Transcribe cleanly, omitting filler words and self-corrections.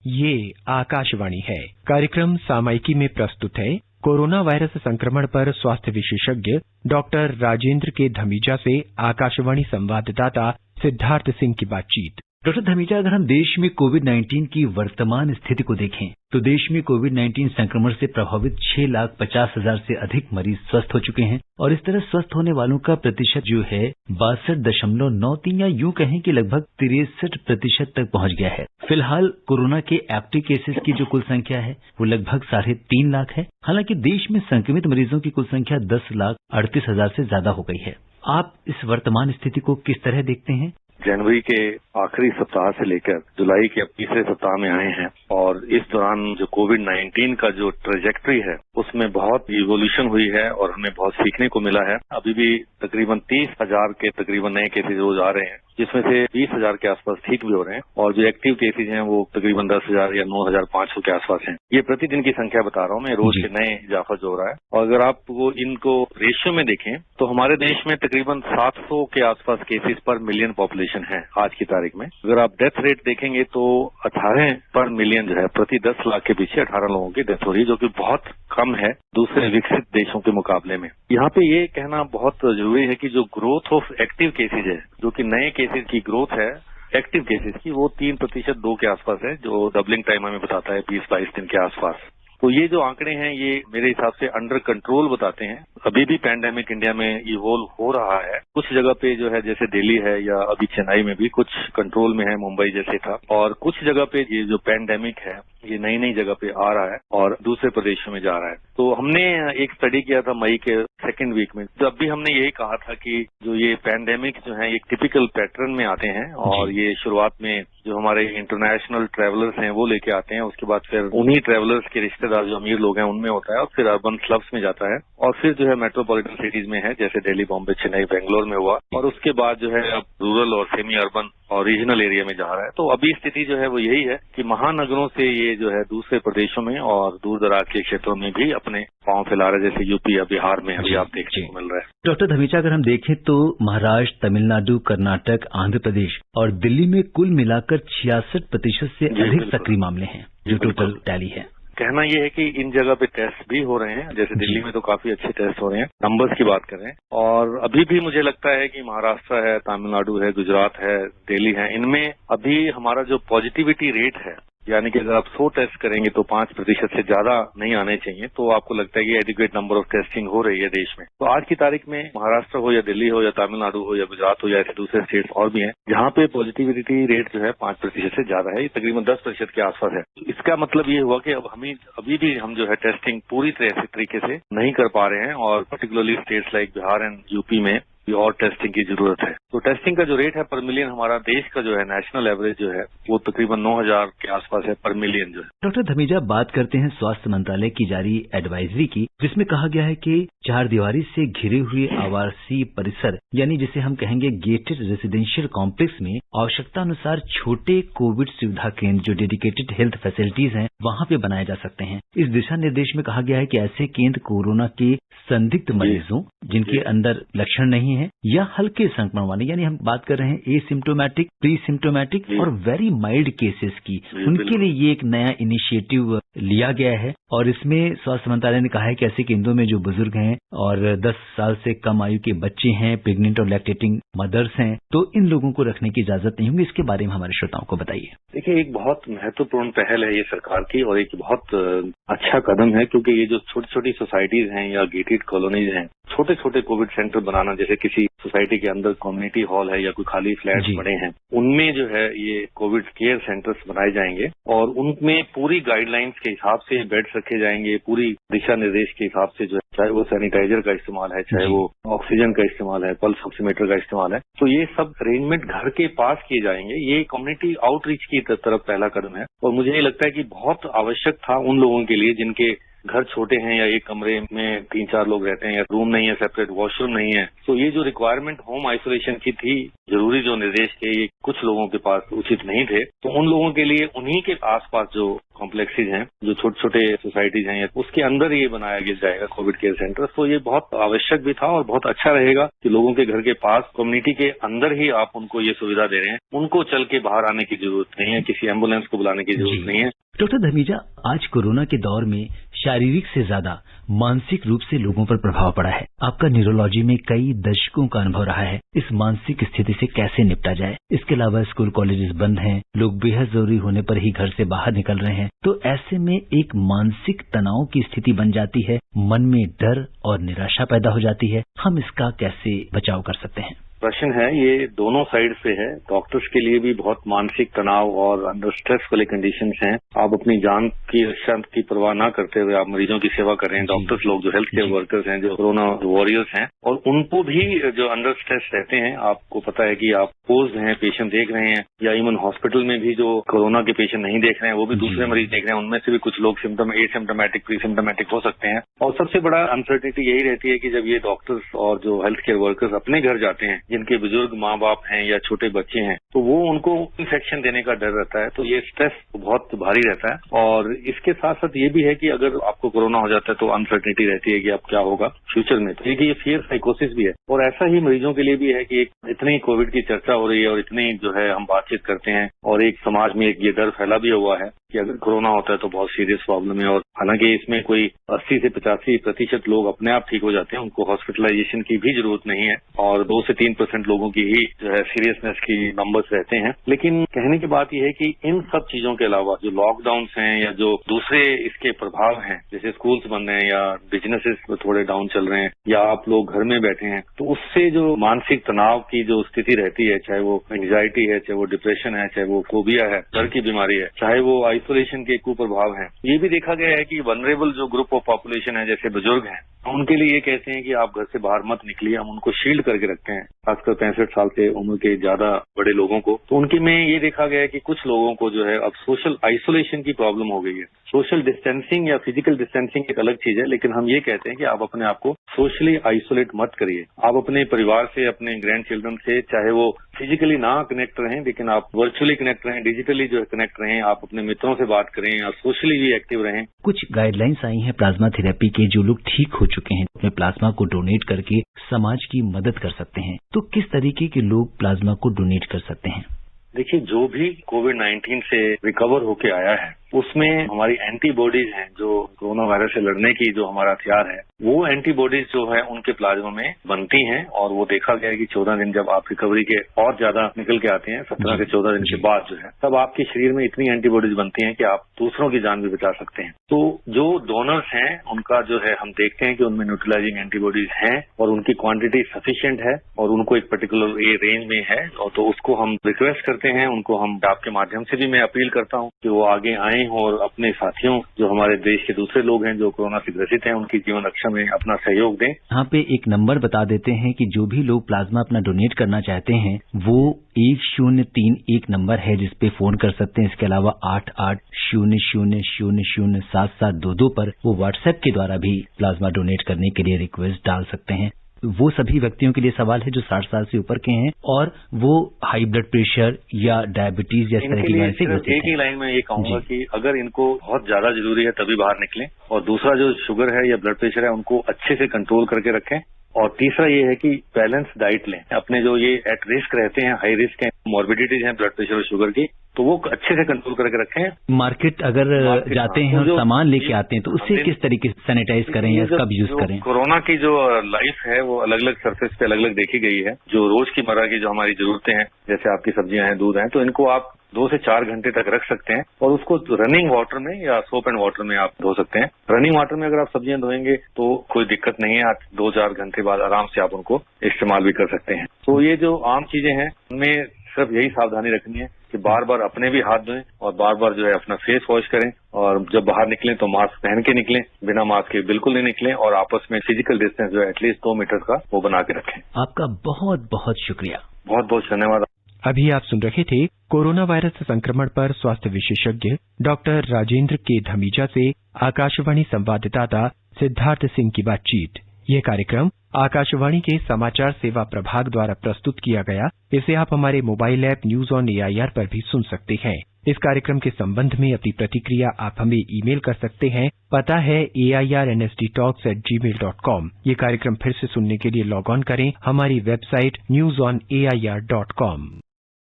ये आकाशवाणी है। कार्यक्रम सामयिकी में प्रस्तुत है कोरोना वायरस संक्रमण पर स्वास्थ्य विशेषज्ञ डॉक्टर राजेंद्र के धमीजा से आकाशवाणी संवाददाता सिद्धार्थ सिंह की बातचीत। डॉक्टर धमीजा, अगर हम देश में कोविड-19 की वर्तमान स्थिति को देखें तो देश में कोविड-19 संक्रमण से प्रभावित 6,50,000 से अधिक मरीज स्वस्थ हो चुके हैं और इस तरह स्वस्थ होने वालों का प्रतिशत जो है 62.93 या यूं कहें कि लगभग 63% तक पहुंच गया है। फिलहाल कोरोना के एक्टिव केसेस की जो कुल संख्या है वो लगभग 3.5 लाख है। हालांकि देश में संक्रमित मरीजों की कुल संख्या 10,38,000 से ज्यादा हो गई है। आप इस वर्तमान स्थिति को किस तरह देखते हैं? जनवरी के आखिरी सप्ताह से लेकर जुलाई के अब तीसरे सप्ताह में आए हैं और इस दौरान जो कोविड-19 का जो ट्रेजेक्ट्री है उसमें बहुत इवोल्यूशन हुई है और हमें बहुत सीखने को मिला है। अभी भी तकरीबन 30,000 के तकरीबन नए केसेज रोज आ रहे हैं, जिसमें से 20,000 के आसपास ठीक भी हो रहे हैं और जो एक्टिव केसेज हैं वो तकरीबन 10,000 या 9,500 के आसपास हैं। ये प्रतिदिन की संख्या बता रहा हूँ मैं, रोज के नए इजाफा जो हो रहा है। और अगर आप वो इनको रेशियो में देखें तो हमारे देश में तकरीबन 700 के आसपास केसेज पर मिलियन पॉपुलेशन है आज की तारीख में। अगर आप डेथ रेट देखेंगे तो 18 पर मिलियन जो है, प्रति 10 लाख के पीछे 18 लोगों की डेथ हो रही है, जो कि बहुत कम है दूसरे विकसित देशों के मुकाबले में। यहाँ पे ये कहना बहुत जरूरी है कि जो ग्रोथ ऑफ एक्टिव केसेज है, जो कि नए केसेज की ग्रोथ है एक्टिव केसेज की, वो 3% 2 के आसपास है, जो डबलिंग टाइम हमें बताता है 20-22 दिन के आसपास। तो ये जो आंकड़े हैं ये मेरे हिसाब से अंडर कंट्रोल बताते हैं। अभी भी पैंडेमिक इंडिया में इवॉल्व हो रहा है। कुछ जगह पे जो है जैसे दिल्ली है या अभी चेन्नई में भी कुछ कंट्रोल में है, मुंबई जैसे था, और कुछ जगह पे ये जो पैंडेमिक है ये नई नई जगह पे आ रहा है और दूसरे प्रदेशों में जा रहा है। तो हमने एक स्टडी किया था मई के सेकेंड वीक में, तब भी हमने यही कहा था कि जो ये पैंडेमिक जो है एक टिपिकल पैटर्न में आते हैं और ये शुरुआत में जो हमारे इंटरनेशनल ट्रैवलर्स हैं वो लेके आते हैं, उसके बाद फिर उन्हीं ट्रैवलर्स के रिश्तेदार जो अमीर लोग हैं उनमें होता है और फिर अर्बन स्लब्स में जाता है और फिर जो है मेट्रोपॉलिटन सिटीज में है, जैसे दिल्ली, बॉम्बे, चेन्नई, बेंगलोर में हुआ, और उसके बाद जो है अब रूरल और सेमी अर्बन और रीजनल एरिया में जा रहा है। तो अभी स्थिति जो है वो यही है कि महानगरों से ये जो है दूसरे प्रदेशों में और दूर दराज के क्षेत्रों में भी अपने पांव फैला रहे, जैसे यूपी या बिहार में अभी आप देखने को मिल रहा है। डॉक्टर धमीजा, अगर हम देखें तो महाराष्ट्र, तमिलनाडु, कर्नाटक, आंध्र प्रदेश और दिल्ली में कुल मिलाकर 66% से अधिक सक्रिय मामले हैं, जो टोटल टैली है। कहना यह है कि इन जगह पे टेस्ट भी हो रहे हैं, जैसे दिल्ली में तो काफी अच्छे टेस्ट हो रहे हैं, नंबर्स की बात करें। और अभी भी मुझे लगता है कि महाराष्ट्र है, तमिलनाडु है, गुजरात है, दिल्ली है, इनमें अभी हमारा जो पॉजिटिविटी रेट है, यानी कि अगर आप 100 टेस्ट करेंगे तो 5% से ज्यादा नहीं आने चाहिए, तो आपको लगता है कि एडिक्वेट नंबर ऑफ टेस्टिंग हो रही है देश में। तो आज की तारीख में महाराष्ट्र हो या दिल्ली हो या तमिलनाडु हो या गुजरात हो या ऐसे दूसरे स्टेट्स और भी हैं, जहां पे पॉजिटिविटी रेट जो है 5% से ज्यादा है, ये तकरीबन 10% के आसपास है। इसका मतलब ये हुआ कि अब अभी भी हम जो है टेस्टिंग पूरी तरीके से नहीं कर पा रहे हैं और particularly states like Bihar and UP में और टेस्टिंग की जरूरत है। तो टेस्टिंग का जो रेट है पर मिलियन, हमारा देश का जो है नेशनल एवरेज जो है वो तकरीबन 9,000 के आसपास है पर मिलियन जो है। डॉक्टर धमीजा, बात करते हैं स्वास्थ्य मंत्रालय की जारी एडवाइजरी की, जिसमें कहा गया है कि 4 दीवारी से घिरे हुए आवासीय परिसर, यानी जिसे हम कहेंगे गेटेड रेसिडेंशियल कॉम्प्लेक्स में आवश्यकता अनुसार छोटे कोविड सुविधा केंद्र, जो डेडिकेटेड हेल्थ फैसिलिटीज हैं, वहां पे बनाए जा सकते हैं। इस दिशा निर्देश में कहा गया है कि ऐसे केंद्र कोरोना के संदिग्ध मरीजों, जिनके अंदर लक्षण नहीं है या हल्के संक्रमण वाले, यानी हम बात कर रहे हैं एसिम्टोमेटिक, प्री सिम्टोमेटिक और वेरी माइल्ड केसेस की, उनके लिए ये एक नया इनिशिएटिव लिया गया है। और इसमें स्वास्थ्य मंत्रालय ने कहा है कि ऐसे केंद्रों में जो बुजुर्ग हैं और 10 साल से कम आयु के बच्चे हैं, प्रेग्नेंट और लैक्टेटिंग मदर्स हैं, तो इन लोगों को रखने की इजाजत नहीं होगी। इसके बारे में हमारे श्रोताओं को बताइए। देखिए, एक बहुत महत्वपूर्ण पहल है ये सरकार की और एक बहुत अच्छा कदम है, क्योंकि ये जो छोटी छोटी सोसाइटीज हैं या गेटेड कॉलोनीज हैं, छोटे छोटे कोविड सेंटर बनाना, जैसे किसी सोसाइटी के अंदर कम्युनिटी हॉल है या कोई खाली फ्लैट बने हैं, उनमें जो है ये कोविड केयर सेंटर्स बनाए जाएंगे और उनमें पूरी गाइडलाइंस के हिसाब से बेड्स रखे जाएंगे, पूरी दिशा निर्देश के हिसाब से, जो है चाहे वो सैनिटाइजर का इस्तेमाल है, चाहे वो ऑक्सीजन का इस्तेमाल है, पल्स ऑक्सीमीटर का इस्तेमाल है, तो ये सब अरेंजमेंट घर के पास किए जाएंगे। ये कम्युनिटी आउटरीच की तरफ पहला कदम है और मुझे ये लगता है कि बहुत आवश्यक था उन लोगों के लिए जिनके घर छोटे हैं या एक कमरे में 3-4 लोग रहते हैं या रूम नहीं है, सेपरेट वॉशरूम नहीं है। तो ये जो रिक्वायरमेंट होम आइसोलेशन की थी, जरूरी जो निर्देश थे, ये कुछ लोगों के पास उचित नहीं थे, तो उन लोगों के लिए उन्हीं के आसपास जो कॉम्प्लेक्सेज हैं, जो छोटे छोटे सोसाइटीज हैं, उसके अंदर ये बनाया जाएगा कोविड केयर सेंटर। तो ये बहुत आवश्यक भी था और बहुत अच्छा रहेगा कि लोगों के घर के पास कम्युनिटी के अंदर ही आप उनको ये सुविधा दे रहे हैं। उनको चल के बाहर आने की जरूरत नहीं है, किसी एम्बुलेंस को बुलाने की जरूरत नहीं है। डॉक्टर धमीजा, आज कोरोना के दौर में शारीरिक से ज्यादा मानसिक रूप से लोगों पर प्रभाव पड़ा है। आपका न्यूरोलॉजी में कई दशकों का अनुभव रहा है। इस मानसिक स्थिति से कैसे निपटा जाए? इसके अलावा स्कूल कॉलेजेस बंद हैं, लोग बेहद जरूरी होने पर ही घर से बाहर निकल रहे हैं, तो ऐसे में एक मानसिक तनाव की स्थिति बन जाती है, मन में डर और निराशा पैदा हो जाती है। हम इसका कैसे बचाव कर सकते हैं? प्रश्न है, ये दोनों साइड से है। डॉक्टर्स के लिए भी बहुत मानसिक तनाव और अंडर स्ट्रेस वाले कंडीशंस हैं। आप अपनी जान की रक्षा की परवाह ना करते हुए आप मरीजों की सेवा कर रहे हैं। डॉक्टर्स लोग जो हेल्थ केयर वर्कर्स हैं, जो कोरोना वॉरियर्स हैं, और उनको भी जो अंडर स्ट्रेस रहते हैं, आपको पता है कि आप पोज हैं, पेशेंट देख रहे हैं, या इवन हॉस्पिटल में भी जो कोरोना के पेशेंट नहीं देख रहे हैं, वो भी दूसरे मरीज देख रहे हैं। उनमें से भी कुछ लोग एसिम्टोमेटिक, प्रीसिम्टोमेटिक हो सकते हैं। और सबसे बड़ा अनसर्टेनिटी यही रहती है कि जब ये डॉक्टर्स और जो हेल्थ केयर वर्कर्स अपने घर जाते हैं, जिनके बुजुर्ग माँ बाप हैं या छोटे बच्चे हैं, तो वो उनको इन्फेक्शन देने का डर रहता है। तो ये स्ट्रेस बहुत भारी रहता है। और इसके साथ साथ ये भी है कि अगर आपको कोरोना हो जाता है तो अनसर्टेनिटी रहती है कि अब क्या होगा फ्यूचर में। तो ये फियर साइकोसिस भी है। और ऐसा ही मरीजों के लिए भी है कि इतनी कोविड की चर्चा हो रही है और इतनी जो है हम बातचीत करते हैं, और एक समाज में एक ये डर फैला भी हुआ है कि अगर कोरोना होता है तो बहुत सीरियस प्रॉब्लम है। और हालांकि इसमें कोई 80 से 85% लोग अपने आप ठीक हो जाते हैं, उनको हॉस्पिटलाइजेशन की भी जरूरत नहीं है, और 2 से 3% लोगों की ही जो है सीरियसनेस की नंबर्स रहते हैं। लेकिन कहने की बात यह है कि इन सब चीजों के अलावा जो लॉकडाउन्स हैं या जो दूसरे इसके प्रभाव हैं, जैसे स्कूल्स बंद हैं या बिजनेसेस थोड़े डाउन चल रहे हैं या आप लोग घर में बैठे हैं, तो उससे जो मानसिक तनाव की जो स्थिति रहती है, चाहे वो एंग्जाइटी है, चाहे वो डिप्रेशन है, चाहे वो फोबिया है, डर की बीमारी है, चाहे वो आइसोलेशन के कुप्रभाव हैं, ये भी देखा गया है कि वनरेबल जो ग्रुप ऑफ पॉपुलेशन है, जैसे बुजुर्ग हैं, उनके लिए ये कहते हैं कि आप घर से बाहर मत निकलिए, हम उनको शील्ड करके रखते हैं, खासकर 65 साल से उम्र के ज्यादा बड़े लोगों को। तो उनके में ये देखा गया है कि कुछ लोगों को जो है अब सोशल आइसोलेशन की प्रॉब्लम हो गई है। सोशल डिस्टेंसिंग या फिजिकल डिस्टेंसिंग एक अलग चीज है, लेकिन हम ये कहते हैं कि आप अपने आप को सोशली आइसोलेट मत करिए। आप अपने परिवार से, अपने ग्रैंड चिल्ड्रन से, चाहे वो फिजिकली ना कनेक्ट रहें, लेकिन आप वर्चुअली कनेक्ट रहें, डिजिटली जो है कनेक्ट रहें, आप अपने मित्रों से बात करें और सोशली भी एक्टिव रहें। कुछ गाइडलाइंस आई हैं प्लाज्मा थेरेपी के, जो लोग ठीक हो चुके हैं अपने प्लाज्मा को डोनेट करके समाज की मदद कर सकते हैं। तो किस तरीके के लोग प्लाज्मा को डोनेट कर सकते हैं? देखिए, जो भी कोविड-19 से रिकवर होके आया है, उसमें हमारी एंटीबॉडीज हैं, जो कोरोना वायरस से लड़ने की जो हमारा हथियार है, वो एंटीबॉडीज जो है उनके प्लाज्मा में बनती हैं। और वो देखा गया है कि 14 दिन जब आप रिकवरी के और ज्यादा निकल के आते हैं, 17 से 14 दिन के बाद जो है, तब आपके शरीर में इतनी एंटीबॉडीज बनती हैं कि आप दूसरों की जान भी बचा सकते हैं। तो जो डोनर्स हैं, उनका जो है हम देखते हैं कि उनमें न्यूट्रलाइजिंग एंटीबॉडीज हैं और उनकी क्वांटिटी सफिशिएंट है और उनको एक पर्टिकुलर रेंज में है। और तो उसको हम रिक्वेस्ट करते हैं, उनको हम आपके माध्यम से भी मैं अपील करता हूं कि वो आगे आए और अपने साथियों, जो हमारे देश के दूसरे लोग हैं जो कोरोना से ग्रसित हैं, उनकी जीवन रक्षा में अपना सहयोग दें। यहाँ पे एक नंबर बता देते हैं कि जो भी लोग प्लाज्मा अपना डोनेट करना चाहते हैं, वो 1031 नंबर है जिस पे फोन कर सकते हैं। इसके अलावा 8800007722 पर वो व्हाट्सएप के द्वारा भी प्लाज्मा डोनेट करने के लिए रिक्वेस्ट डाल सकते हैं। वो सभी व्यक्तियों के लिए सवाल है जो 60 साल से ऊपर के हैं और वो हाई ब्लड प्रेशर या डायबिटीज या इस तरह की बीमारी से ग्रसित हैं। एक ही लाइन में ये कहूंगा कि अगर इनको बहुत ज्यादा जरूरी है तभी बाहर निकलें, और दूसरा जो शुगर है या ब्लड प्रेशर है उनको अच्छे से कंट्रोल करके रखें, और तीसरा ये है कि बैलेंस डाइट लें। अपने जो ये एट रिस्क रहते हैं, हाई रिस्क हैं, मॉर्बिडिटीज हैं ब्लड प्रेशर और शुगर की, तो वो अच्छे से कंट्रोल करके रखें। मार्केट अगर जाते हैं, सामान लेके आते हैं, तो उससे किस तरीके से सैनिटाइज करें या कब यूज करें? कोरोना की जो लाइफ है वो अलग अलग सरफेस पे अलग अलग देखी गई है। जो रोज की मर्रा की जो हमारी जरूरतें हैं, जैसे आपकी सब्जियां हैं, दूध हैं, तो इनको आप 2 से 4 घंटे तक रख सकते हैं और उसको रनिंग वाटर में या सोप एंड वाटर में आप धो सकते हैं। रनिंग वाटर में अगर आप सब्जियां धोएंगे तो कोई दिक्कत नहीं है, आप 2-4 घंटे बाद आराम से आप उनको इस्तेमाल भी कर सकते हैं। तो ये जो आम चीजें हैं, उनमें सिर्फ यही सावधानी रखनी है कि बार बार अपने भी हाथ धोएं और बार बार जो है अपना फेस वॉश करें, और जब बाहर निकलें तो मास्क पहन के निकलें, बिना मास्क के बिल्कुल नहीं निकलें, और आपस में फिजिकल डिस्टेंस जो है एटलीस्ट 2 मीटर का वो बना के रखें। आपका बहुत बहुत शुक्रिया। बहुत बहुत धन्यवाद। अभी आप सुन रहे थे कोरोना वायरस संक्रमण पर स्वास्थ्य विशेषज्ञ डॉक्टर राजेंद्र के धमीजा से आकाशवाणी संवाददाता सिद्धार्थ सिंह की बातचीत। ये कार्यक्रम आकाशवाणी के समाचार सेवा प्रभाग द्वारा प्रस्तुत किया गया। इसे आप हमारे mobile app news on AIR पर भी सुन सकते हैं। इस कार्यक्रम के संबंध में अपनी प्रतिक्रिया आप हमें ईमेल कर सकते हैं। पता है airnsdtalks@gmail.com। ये कार्यक्रम फिर से सुनने के लिए लॉग ऑन करें हमारी वेबसाइट newsonair.com।